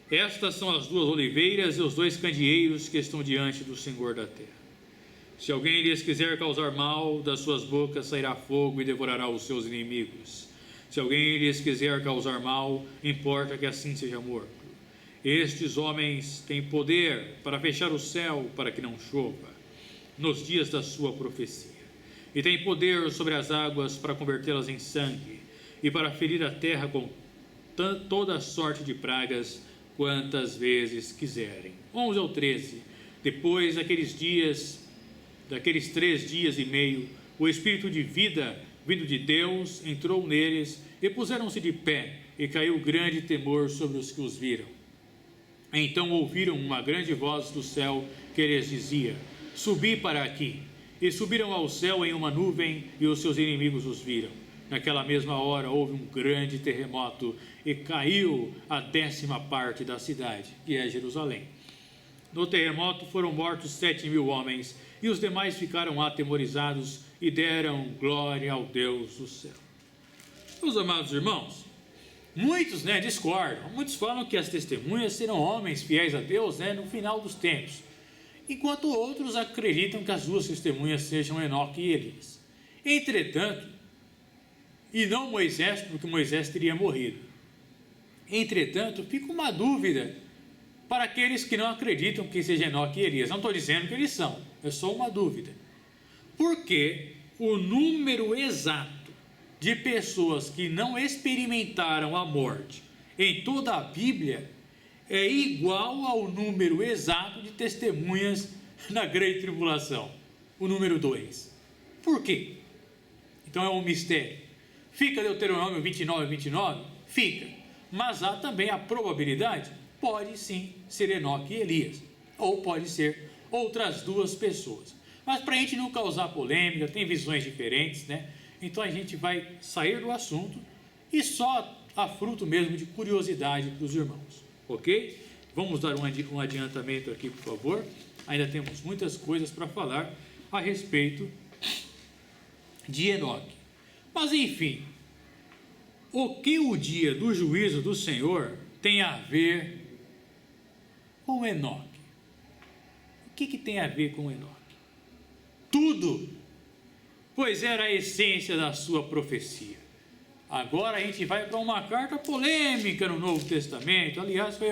Estas são as duas oliveiras e os dois candeeiros que estão diante do Senhor da terra. Se alguém lhes quiser causar mal, das suas bocas sairá fogo e devorará os seus inimigos. Se alguém lhes quiser causar mal, importa que assim seja morto. Estes homens têm poder para fechar o céu para que não chova nos dias da sua profecia, e têm poder sobre as águas para convertê-las em sangue, e para ferir a terra com toda sorte de pragas, quantas vezes quiserem. 11 ao 13. Depois daqueles 3 dias e meio, o Espírito de vida vindo de Deus entrou neles, e puseram-se de pé, e caiu grande temor sobre os que os viram. Então ouviram uma grande voz do céu que lhes dizia: subi para aqui. E subiram ao céu em uma nuvem, e os seus inimigos os viram. Naquela mesma hora houve um grande terremoto, e caiu a 10ª parte da cidade, que é Jerusalém. No terremoto foram mortos 7.000 homens, e os demais ficaram atemorizados e deram glória ao Deus do céu. Meus amados irmãos, muitos discordam. Muitos falam que as testemunhas serão homens fiéis a Deus no final dos tempos, enquanto outros acreditam que as duas testemunhas sejam Enoque e Elias. Entretanto, e não Moisés, porque Moisés teria morrido. Entretanto, fica uma dúvida para aqueles que não acreditam que seja Enoque e Elias. Não estou dizendo que eles são, é só uma dúvida. Porque o número exato de pessoas que não experimentaram a morte em toda a Bíblia é igual ao número exato de testemunhas na grande tribulação, o número 2. Por quê? Então é um mistério. Fica Deuteronômio 29? Fica. Mas há também a probabilidade, pode sim ser Enoque e Elias, ou pode ser outras duas pessoas. Mas para a gente não causar polêmica, tem visões diferentes, né? Então a gente vai sair do assunto e só a fruto mesmo de curiosidade para os irmãos, ok? Vamos dar um adiantamento aqui, por favor. Ainda temos muitas coisas para falar a respeito de Enoque. Mas enfim, o que o dia do juízo do Senhor tem a ver com Enoque? O que tem a ver com Enoque? Tudo, pois era a essência da sua profecia. Agora a gente vai para uma carta polêmica no Novo Testamento. Aliás, foi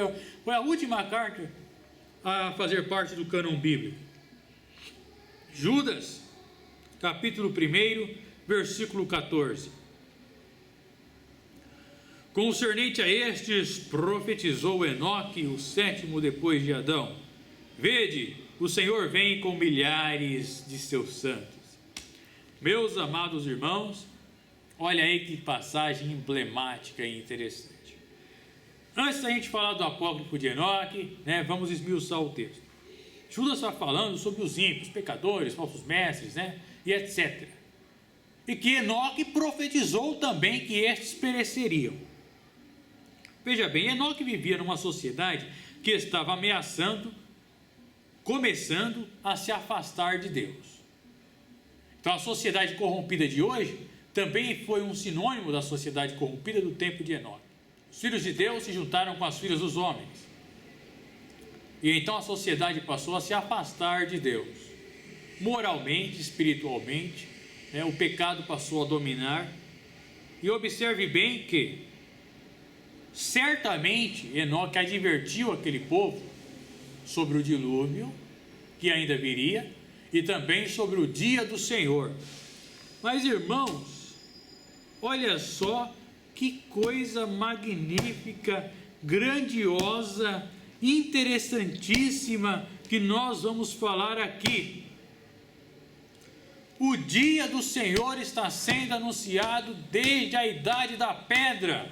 a última carta a fazer parte do cânon bíblico. Judas, capítulo 1, versículo 14. Concernente a estes, profetizou Enoque, o 7º depois de Adão. Vede, o Senhor vem com milhares de seus santos. Meus amados irmãos, olha aí que passagem emblemática e interessante. Antes da gente falar do apócrifo de Enoque, né, vamos esmiuçar o texto. Judas está falando sobre os ímpios, pecadores, falsos mestres, né, e etc. E que Enoque profetizou também que estes pereceriam. Veja bem, Enoque vivia numa sociedade que estava começando a se afastar de Deus. Então a sociedade corrompida de hoje também foi um sinônimo da sociedade corrompida do tempo de Enoque. Os filhos de Deus se juntaram com as filhas dos homens. E então a sociedade passou a se afastar de Deus. Moralmente, espiritualmente, né, o pecado passou a dominar. E observe bem que certamente Enoque advertiu aquele povo sobre o dilúvio que ainda viria e também sobre o dia do Senhor. Mas irmãos, olha só que coisa magnífica, grandiosa, interessantíssima que nós vamos falar aqui. O dia do Senhor está sendo anunciado desde a idade da pedra.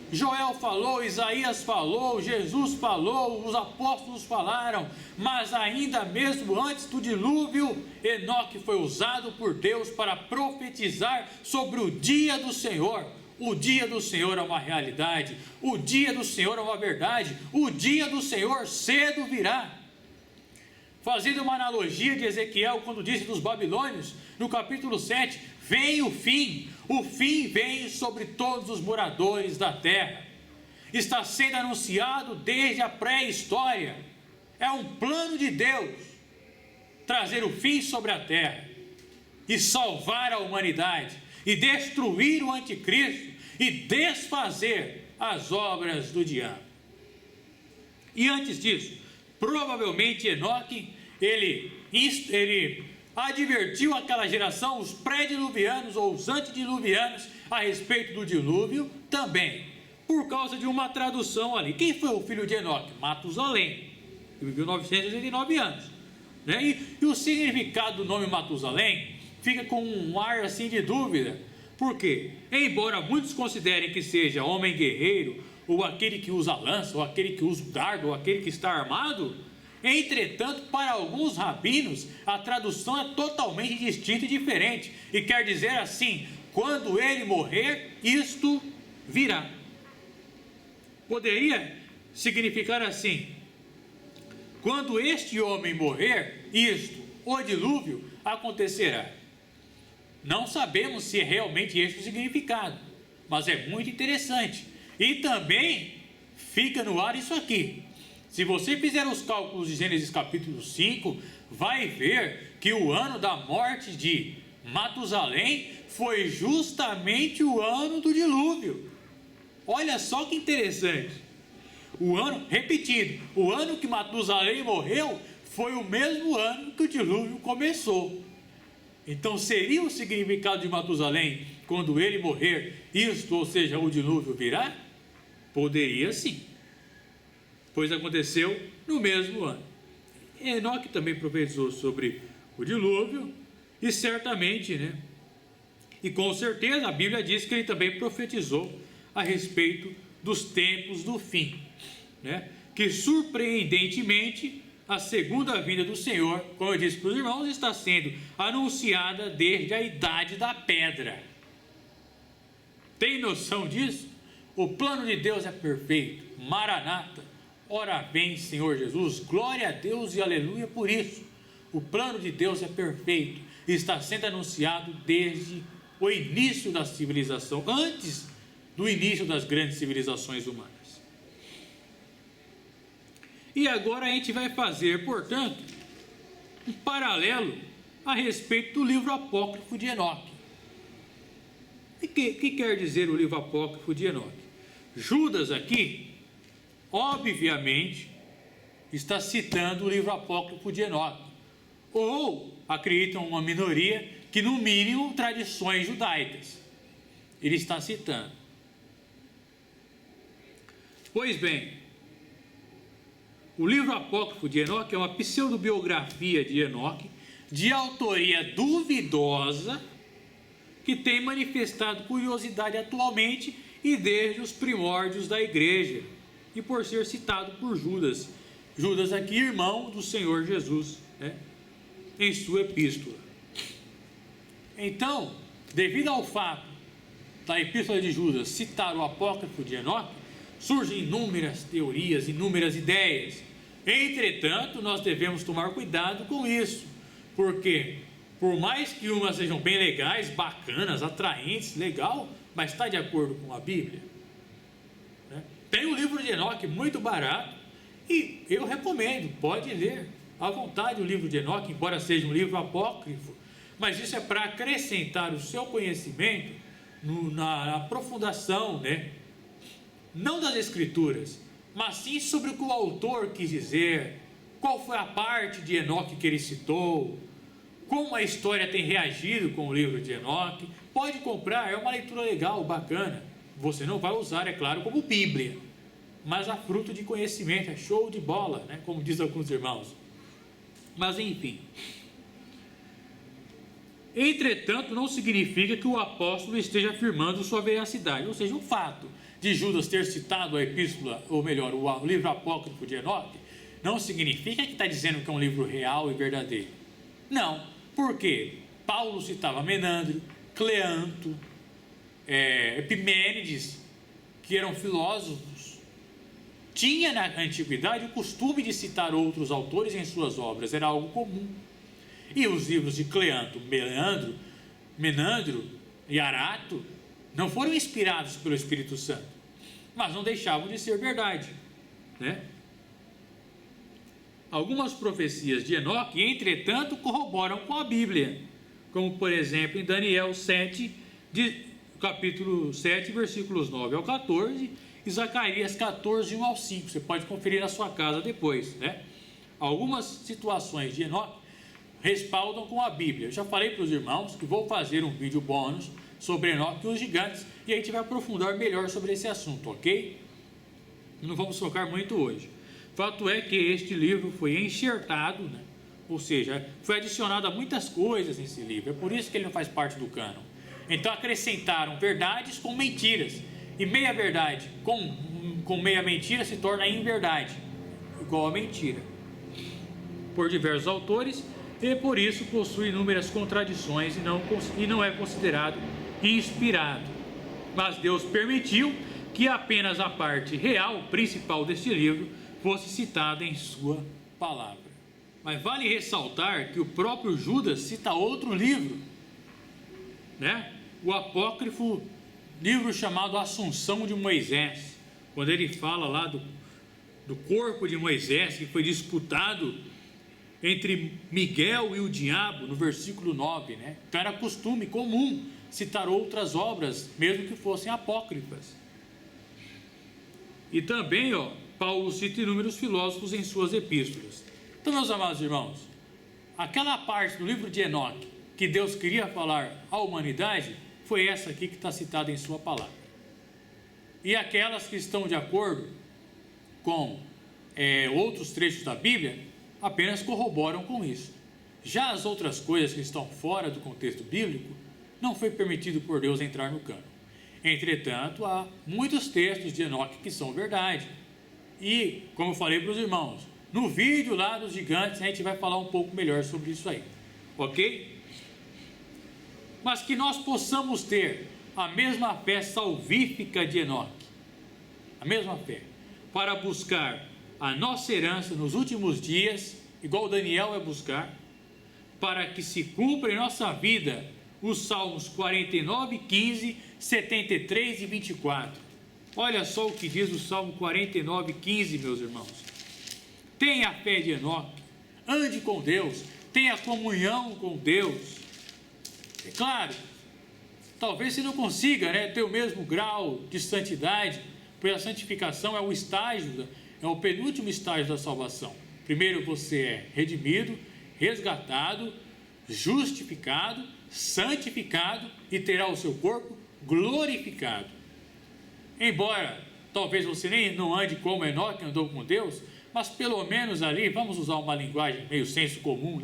Joel falou, Isaías falou, Jesus falou, os apóstolos falaram, mas ainda mesmo antes do dilúvio, Enoque foi usado por Deus para profetizar sobre o dia do Senhor. O dia do Senhor é uma realidade, o dia do Senhor é uma verdade, o dia do Senhor cedo virá. Fazendo uma analogia de Ezequiel, quando disse dos babilônios, no capítulo 7, vem o fim vem sobre todos os moradores da terra. Está sendo anunciado desde a pré-história. É um plano de Deus trazer o fim sobre a terra e salvar a humanidade e destruir o anticristo e desfazer as obras do diabo. E antes disso, provavelmente Enoque, ele advertiu aquela geração, os pré-diluvianos ou os antediluvianos, a respeito do dilúvio também, por causa de uma tradução ali. Quem foi o filho de Enoque? Matusalém, que viveu 989 anos. Né? E o significado do nome Matusalém fica com um ar assim de dúvida. Por quê? Embora muitos considerem que seja homem guerreiro, ou aquele que usa lança, ou aquele que usa o dardo, ou aquele que está armado, entretanto, para alguns rabinos, a tradução é totalmente distinta e diferente, e quer dizer assim: quando ele morrer, isto virá. Poderia significar assim: quando este homem morrer, isto, o dilúvio, acontecerá. Não sabemos se é realmente este o significado, mas é muito interessante. E também fica no ar isso aqui: Se você fizer os cálculos de Gênesis capítulo 5, vai ver que o ano da morte de Matusalém foi justamente o ano do dilúvio. Olha só que interessante. Repetindo, o ano que Matusalém morreu foi o mesmo ano que o dilúvio começou. Então seria o significado de Matusalém, quando ele morrer, isto, ou seja, o dilúvio virá? Poderia sim, pois aconteceu no mesmo ano. Enoque também profetizou sobre o dilúvio, e certamente, e com certeza a Bíblia diz que ele também profetizou a respeito dos tempos do fim, que surpreendentemente a segunda vinda do Senhor, como eu disse para os irmãos, está sendo anunciada desde a idade da pedra. Tem noção disso? O plano de Deus é perfeito. Maranata, ora vem Senhor Jesus, glória a Deus e aleluia por isso. O plano de Deus é perfeito e está sendo anunciado desde o início da civilização, antes do início das grandes civilizações humanas. E agora a gente vai fazer, portanto, um paralelo a respeito do livro apócrifo de Enoque. O que quer dizer o livro apócrifo de Enoque? Judas aqui, obviamente, está citando o livro apócrifo de Enoque. Ou, acreditam uma minoria, que no mínimo tradições judaicas. Ele está citando. Pois bem, o livro apócrifo de Enoque é uma pseudobiografia de Enoque, de autoria duvidosa, que tem manifestado curiosidade atualmente e desde os primórdios da igreja, e por ser citado por Judas. Judas aqui, irmão do Senhor Jesus, em sua epístola. Então, devido ao fato da epístola de Judas citar o apócrifo de Enoque, surgem inúmeras teorias, inúmeras ideias. Entretanto, nós devemos tomar cuidado com isso, porque por mais que umas sejam bem legais, bacanas, atraentes, legal, mas está de acordo com a Bíblia? Tem o livro de Enoque muito barato e eu recomendo, pode ler à vontade o livro de Enoque, embora seja um livro apócrifo, mas isso é para acrescentar o seu conhecimento na aprofundação, não das escrituras, mas sim sobre o que o autor quis dizer, qual foi a parte de Enoque que ele citou, como a história tem reagido com o livro de Enoque. Pode comprar, é uma leitura legal, bacana. Você não vai usar, é claro, como Bíblia, mas a fruto de conhecimento, é show de bola, como diz alguns irmãos. Mas enfim. Entretanto, não significa que o apóstolo esteja afirmando sua veracidade, ou seja, o fato de Judas ter citado a epístola, ou melhor, o livro apócrifo de Enoque, não significa que está dizendo que é um livro real e verdadeiro. Não, porque Paulo citava Menandro, Cleanto, Epimênides, que eram filósofos. Tinha na antiguidade o costume de citar outros autores em suas obras, era algo comum. E os livros de Cleanto, Menandro e Arato não foram inspirados pelo Espírito Santo, mas não deixavam de ser verdade, Algumas profecias de Enoque, entretanto, corroboram com a Bíblia, como por exemplo em Daniel 7, capítulo 7, versículos 9 ao 14, e Zacarias 14, 1 ao 5, você pode conferir na sua casa depois, Algumas situações de Enoque respaldam com a Bíblia. Eu já falei para os irmãos que vou fazer um vídeo bônus sobre Enoque e os gigantes, e a gente vai aprofundar melhor sobre esse assunto, ok? Não vamos focar muito hoje. Fato é que este livro foi enxertado, ou seja, foi adicionado a muitas coisas nesse livro, é por isso que ele não faz parte do cânon. Então acrescentaram verdades com mentiras, e meia verdade com meia mentira se torna inverdade, igual a mentira, por diversos autores, e por isso possui inúmeras contradições e não é considerado inspirado. Mas Deus permitiu que apenas a parte real, principal deste livro, fosse citada em sua palavra. Mas vale ressaltar que o próprio Judas cita outro livro, o apócrifo livro chamado Assunção de Moisés, quando ele fala lá do corpo de Moisés, que foi disputado entre Miguel e o diabo, no versículo 9, né? Então era costume comum citar outras obras, mesmo que fossem apócrifas. E também, Paulo cita inúmeros filósofos em suas epístolas. Então, meus amados irmãos, aquela parte do livro de Enoque que Deus queria falar à humanidade, foi essa aqui que está citada em sua palavra. E aquelas que estão de acordo com outros trechos da Bíblia, apenas corroboram com isso. Já as outras coisas que estão fora do contexto bíblico, não foi permitido por Deus entrar no cânon. Entretanto, há muitos textos de Enoque que são verdade. E, como eu falei para os irmãos, no vídeo lá dos gigantes, a gente vai falar um pouco melhor sobre isso aí. Ok? Mas que nós possamos ter a mesma fé salvífica de Enoque. A mesma fé. Para buscar a nossa herança nos últimos dias, igual Daniel vai buscar, para que se cumpra em nossa vida os Salmos 49, 15, 73 e 24. Olha só o que diz o Salmo 49, 15, meus irmãos. Tenha a fé de Enoque, ande com Deus, tenha comunhão com Deus. É claro, talvez você não consiga, ter o mesmo grau de santidade, porque a santificação é o penúltimo estágio da salvação. Primeiro você é redimido, resgatado, justificado, santificado e terá o seu corpo glorificado. Embora talvez você nem não ande como Enoque andou com Deus, mas pelo menos ali, vamos usar uma linguagem meio senso comum,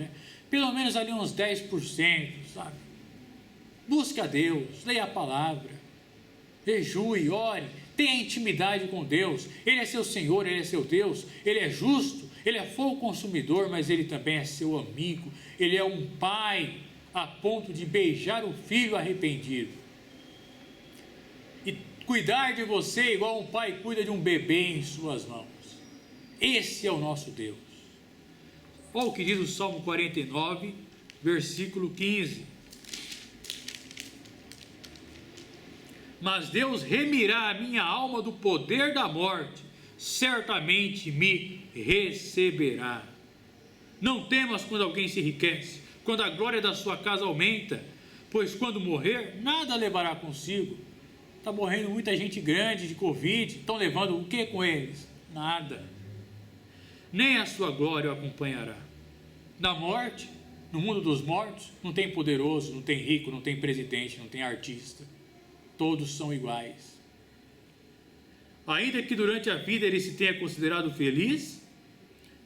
pelo menos ali uns 10%, sabe? Busque a Deus, leia a palavra, jejue, ore, tenha intimidade com Deus. Ele é seu Senhor, Ele é seu Deus, Ele é justo, Ele é fogo consumidor, mas Ele também é seu amigo. Ele é um pai a ponto de beijar o filho arrependido e cuidar de você igual um pai cuida de um bebê em suas mãos. Esse é o nosso Deus. Olha o que diz o Salmo 49, versículo 15. Mas Deus remirá a minha alma do poder da morte, certamente me receberá. Não temas quando alguém se enriquece, quando a glória da sua casa aumenta, pois quando morrer, nada levará consigo. Está morrendo muita gente grande de Covid, estão levando o que com eles? Nada. Nem a sua glória o acompanhará. Na morte, no mundo dos mortos, não tem poderoso, não tem rico, não tem presidente, não tem artista. Todos são iguais. Ainda que durante a vida ele se tenha considerado feliz,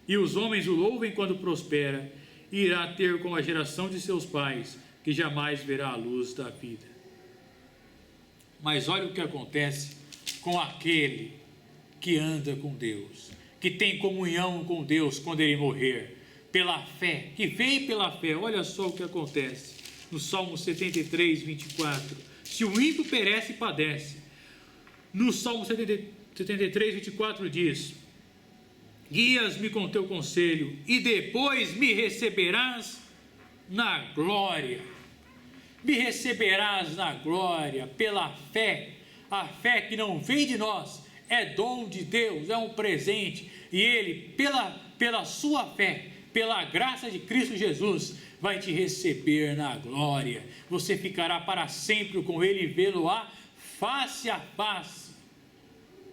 e os homens o louvem quando prospera, irá ter como a geração de seus pais, que jamais verá a luz da vida. Mas olha o que acontece com aquele que anda com Deus, que tem comunhão com Deus quando ele morrer, pela fé, que vem pela fé. Olha só o que acontece no Salmo 73, 24. Se o ímpio perece e padece, no Salmo 73, 24 diz: guias-me com teu conselho e depois me receberás na glória. Me receberás na glória pela fé. A fé que não vem de nós, é dom de Deus, é um presente, e Ele, pela sua fé, pela graça de Cristo Jesus, vai te receber na glória. Você ficará para sempre com Ele e vê-lo-á face a face.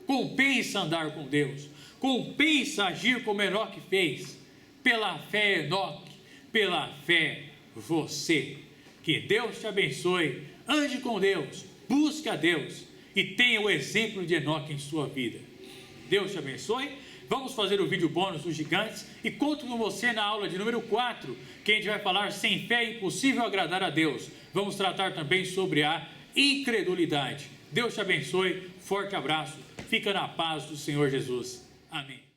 Compensa andar com Deus, compensa agir como Enoque fez. Pela fé, Enoque, pela fé, você. Que Deus te abençoe, ande com Deus, busque a Deus e tenha o exemplo de Enoque em sua vida. Deus te abençoe. Vamos fazer o vídeo bônus dos gigantes e conto com você na aula de número 4, que a gente vai falar sem fé é impossível agradar a Deus. Vamos tratar também sobre a incredulidade. Deus te abençoe, forte abraço, fica na paz do Senhor Jesus. Amém.